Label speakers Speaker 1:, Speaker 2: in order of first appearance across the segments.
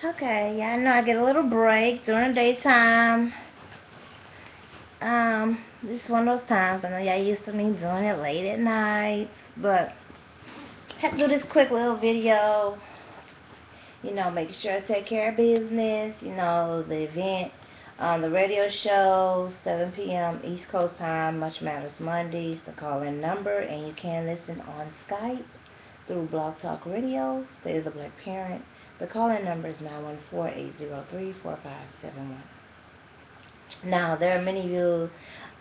Speaker 1: Okay, yeah, I know I get a little break during the daytime. This is one of those times. I know y'all used to me doing it late at night, but I had to do this quick little video. Making sure I take care of business. The event, the radio show, 7 p.m. East Coast time. Much Matters Mondays. The call-in number, and you can listen on Skype through Blog Talk Radio. State of the Black Parent. The call-in number is 914-803-4571. Now, there are many of you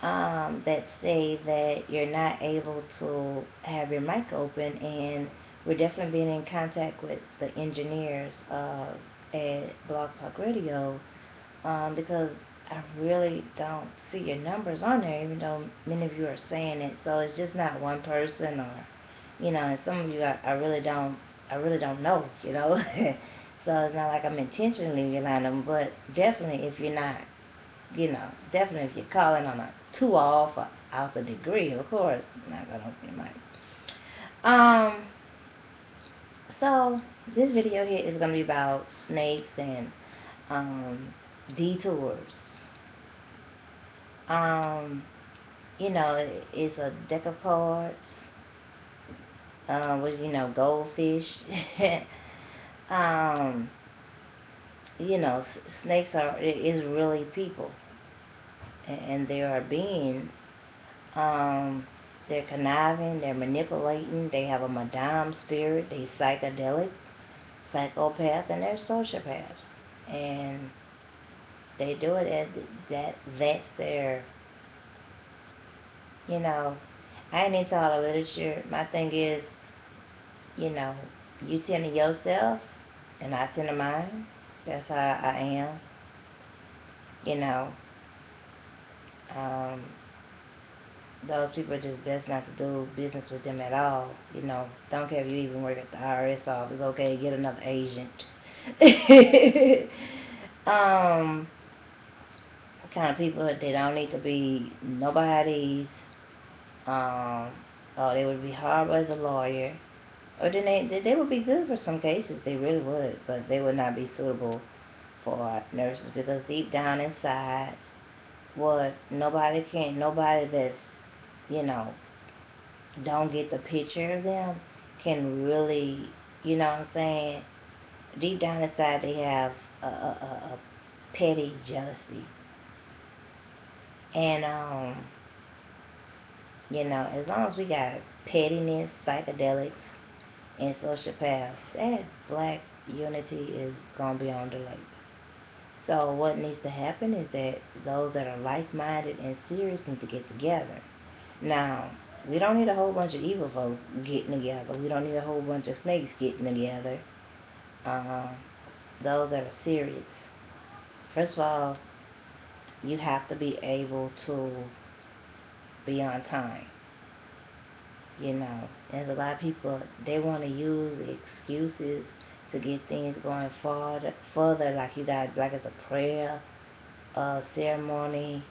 Speaker 1: that say that you're not able to have your mic open, and we're definitely being in contact with the engineers at Blog Talk Radio because I really don't see your numbers on there, even though many of you are saying it. So it's just not one person, or and some of you I really don't know, So it's not like I'm intentionally relying on them, but definitely if you're not, definitely if you're calling on a 2 off or out the degree, of course, I'm not gonna open your mic. So this video here is gonna be about snakes and detours. It's a deck of cards with goldfish. um, Snakes is really people, and there are beings. They're conniving, they're manipulating, they have a madame spirit, they psychedelic, psychopaths, and they're sociopaths. And they do it as that's their, I ain't into all the literature. My thing is, you know, you tend to yourself, and I tend to mine. That's how I am, you know. Um, those people are just best not to do business with them at all. Don't care if you even work at the IRS office. It's okay, get another agent. um, Kind of people that they don't need to be nobody's. Oh, they would be horrible as a lawyer, or then they would be good for some cases. They really would, but they would not be suitable for nurses because deep down inside, nobody that's you know don't get the picture of them can really, what I'm saying, deep down inside they have a petty jealousy. And, as long as we got pettiness, psychedelics, and sociopaths, that black unity is going to be on delay. So what needs to happen is that those that are like-minded and serious need to get together. Now, we don't need a whole bunch of evil folks getting together. We don't need a whole bunch of snakes getting together. Uh, those that are serious. First of all, you have to be able to be on time. There's a lot of people, they want to use excuses to get things going further, like you got, like it's a prayer, ceremony,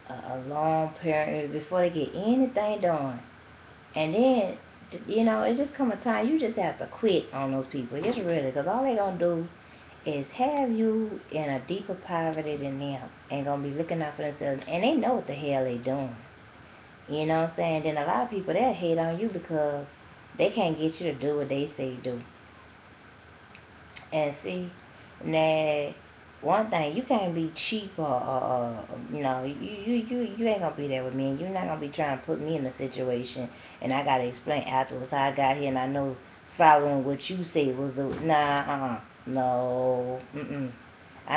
Speaker 1: a long period before they get anything done. And then, it just come a time you just have to quit on those people. Just really, because all they going to do is have you in a deeper poverty than them and going to be looking out for themselves. And they know what the hell they doing. You know what I'm saying? Then a lot of people, they'll hate on you because they can't get you to do what they say do. And see, now, one thing, you can't be cheap you ain't gonna be there with me, and you're not gonna be trying to put me in a situation, and I gotta explain afterwards how I got here, and I know following what you say was no, I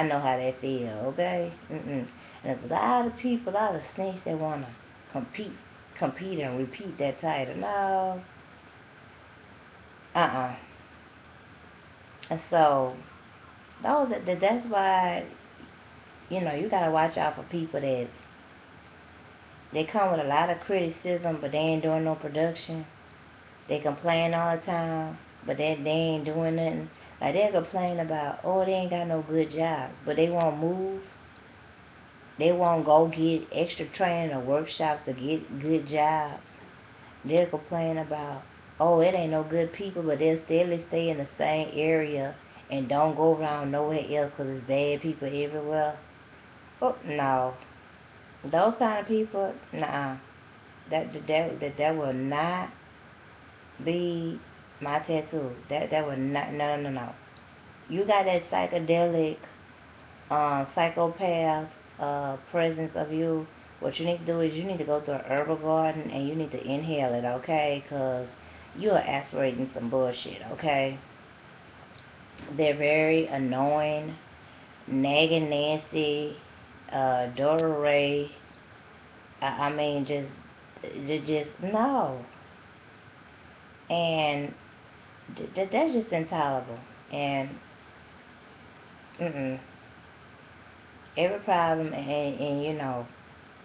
Speaker 1: know how that feel, okay, And there's a lot of people, a lot of snakes that wanna compete, and repeat that title. No, uh. And so that's why you gotta watch out for people that they come with a lot of criticism, but they ain't doing no production. They complain all the time, but they ain't doing nothing. Like they complain about, oh, they ain't got no good jobs, but they won't move. They won't go get extra training or workshops to get good jobs. They'll complain about, oh, it ain't no good people, but they'll still stay in the same area and don't go around nowhere else because there's bad people everywhere. Oh, no. Those kind of people, nah. That will not be my tattoo. That will not, no. You got that psychedelic, psychopath, presence of you. What you need to do is you need to go to a herbal garden and you need to inhale it, okay? Because you are aspirating some bullshit, okay? They're very annoying, nagging Nancy, Dora Ray. I mean, just no. And that's just intolerable. And mm-mm. Every problem, and you know,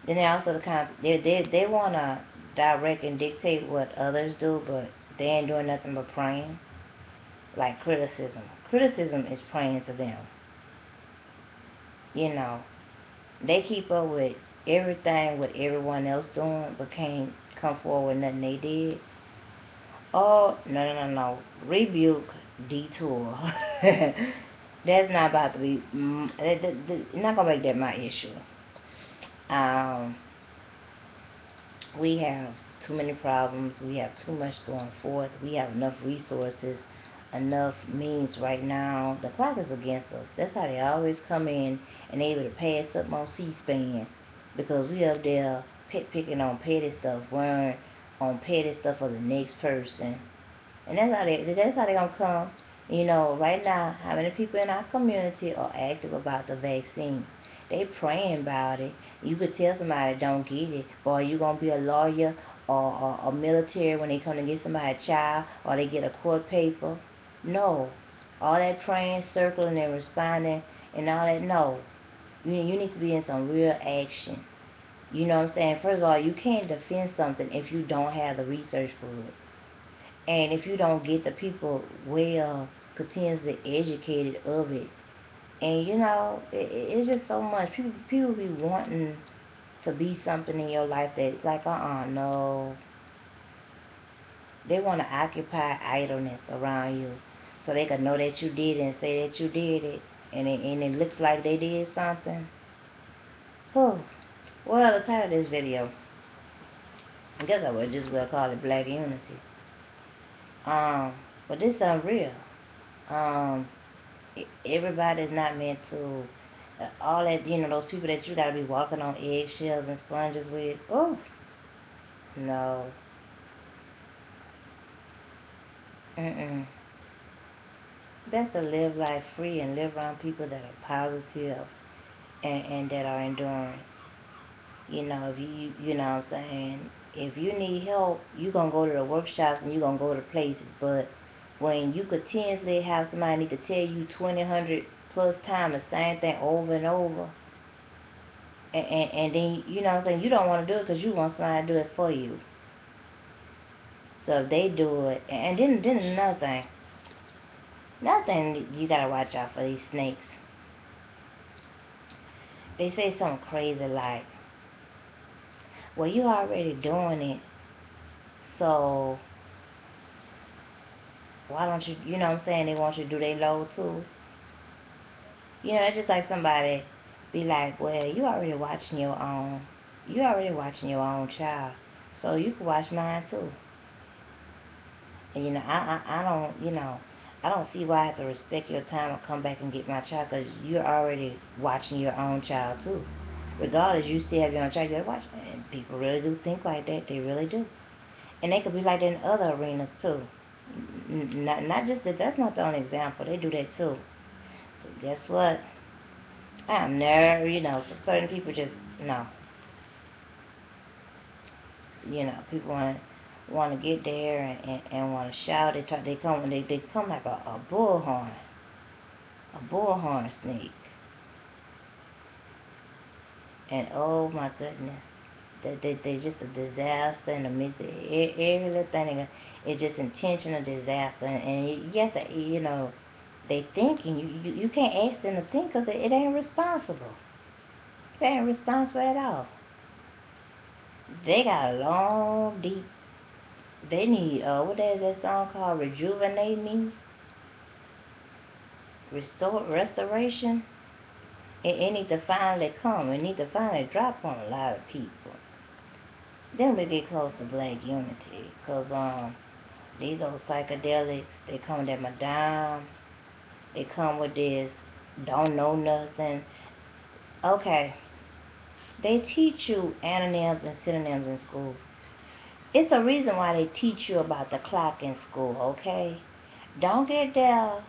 Speaker 1: then they also the kind of, they wanna direct and dictate what others do, but they ain't doing nothing but praying. Like criticism. Criticism is praying to them. You know, they keep up with everything what everyone else doing, but can't come forward with nothing they did. Oh, no. Rebuke, detour. That's not about to be, not gonna make that my issue. Um, we have too many problems. We have too much going forth. We have enough resources, enough means right now. The clock is against us. That's how they always come in and they able to pass up on C-SPAN because we up there picking on petty stuff, worrying on petty stuff for the next person. And that's how they gonna come. You know, right now, how many people in our community are active about the vaccine? They praying about it. You could tell somebody don't get it, or you gonna be a lawyer or a military when they come to get somebody a child, or they get a court paper. No, all that praying, circling, and responding, and all that. No, you need to be in some real action. You know what I'm saying? First of all, you can't defend something if you don't have the research for it. And if you don't get the people well continuously educated of it, and you know, it's just so much. People be wanting to be something in your life that's like, no. They want to occupy idleness around you so they can know that you did it and say that you did it, and it looks like they did something. Whew. Well, the title of this video, I guess I would just well call it Black Unity. But this is unreal. Um, Everybody's not meant to, all that, you know, those people that you gotta be walking on eggshells and sponges with. Oh, no. Mm-mm. Best to live life free and live around people that are positive and that are enduring. You know, if you know what I'm saying, if you need help, you gonna go to the workshops and you gonna go to places. But when you continuously have somebody need to tell you 20, 100 plus times the same thing over and over, and then, you know what I'm saying, you don't want to do it because you want somebody to do it for you. So if they do it, and then another thing you gotta watch out for these snakes. They say something crazy like, well, you already doing it, so why don't you, you know what I'm saying, they want you to do their load too. You know, it's just like somebody be like, well, you already watching your own child, so you can watch mine too. And you know, I don't, you know, I don't see why I have to respect your time or come back and get my child, because you're already watching your own child too. Regardless, you still have your own child, you gotta watch. And people really do think like that, they really do. And they could be like that in other arenas too. Not just that, that's not the only example, they do that too. So guess what? I'm never, you know, certain people just, no. You know, people want to get there and want to shout. They come like a bullhorn snake. And oh my goodness, they just a disaster in the midst of every little thing. It's just intentional disaster, and you have to, you know, they thinking, you can't ask them to think, because it ain't responsible. It ain't responsible at all. They got a long, deep, they need, what is that song called, Rejuvenate Me? restoration, it need to finally come. It need to finally drop on a lot of people. Then we get close to black unity. Because these old psychedelics, they come with that Madame. They come with this don't know nothing. Okay. They teach you antonyms and synonyms in school. It's a reason why they teach you about the clock in school, okay? Don't get there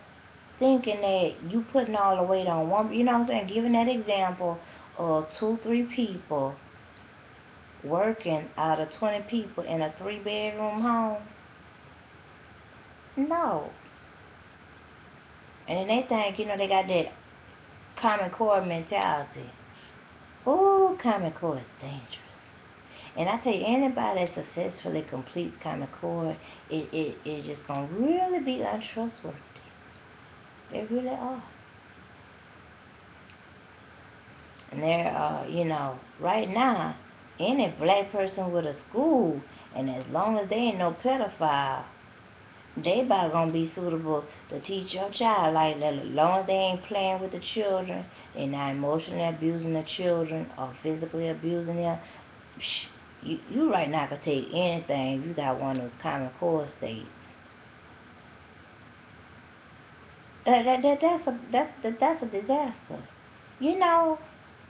Speaker 1: thinking that you putting all the weight on one, you know what I'm saying? Giving that example of 2-3 people working out of 20 people in a 3-bedroom home. No. And then they think, they got that Common Core mentality. Ooh, Common Core is dangerous. And I tell you, anybody that successfully completes Common Core, it is just going to really be untrustworthy. They really are. And there are, right now, any black person with a school, and as long as they ain't no pedophile, they about gonna be suitable to teach your child. Like, as long as they ain't playing with the children, they not emotionally abusing the children or physically abusing them. You right now can take anything if you got one of those Common Core states. That's a disaster.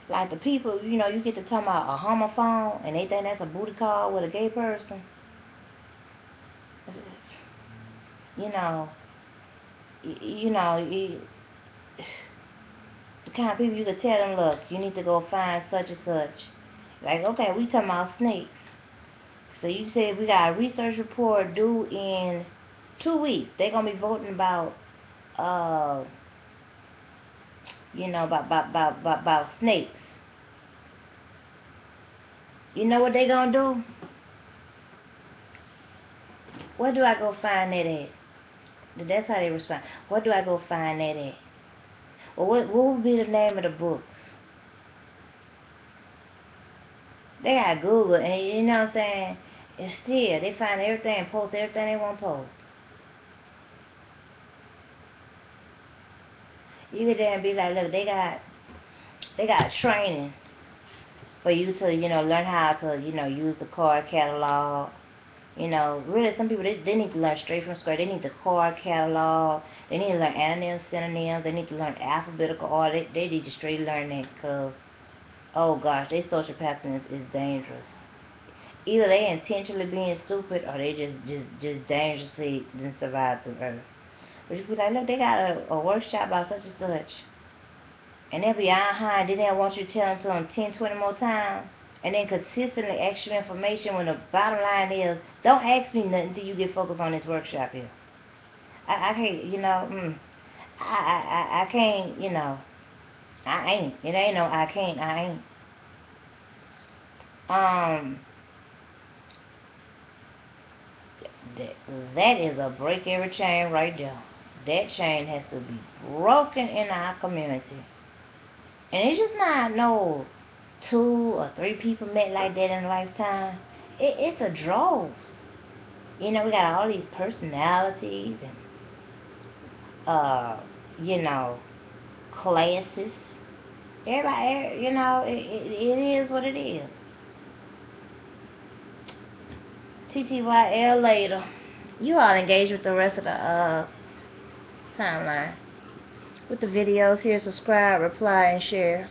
Speaker 1: Like the people, you get to talk about a homophone and they think that's a booty call with a gay person. You know, you know, you, the kind of people you could tell them, look, you need to go find such and such. Like, okay, we talking about snakes. So you said we got a research report due in 2 weeks. They're gonna be voting about, about snakes. You know what they gonna do? Where do I go find that at? That's how they respond. Where do I go find that at? Well, what would be the name of the books? They got Google, and you know what I'm saying? And still, they find everything and post everything they want to post. You get there and be like, look, they got training for you to, learn how to, use the card catalog. Really, some people, they need to learn straight from scratch. They need the card catalog. They need to learn antonyms, synonyms. They need to learn alphabetical order. They need to straight learn that because, oh gosh, their social pattern is dangerous. Either they intentionally being stupid or they just dangerously didn't survive through Earth. But you be like, look, they got a workshop about such and such. And they'll be behind, then they'll want you to tell them 10, 20 more times. And then consistently ask you information when the bottom line is, don't ask me nothing until you get focused on this workshop here. I can't, I can't, I ain't. It ain't no I can't, I ain't. That is a break every chain right there. That chain has to be broken in our community. And it's just not no 2 or 3 people met like that in a lifetime. It's a droves. We got all these personalities and, classes. Everybody, it is what it is. TTYL later. You all engage with the rest of the timeline. With the videos here, subscribe, reply, and share.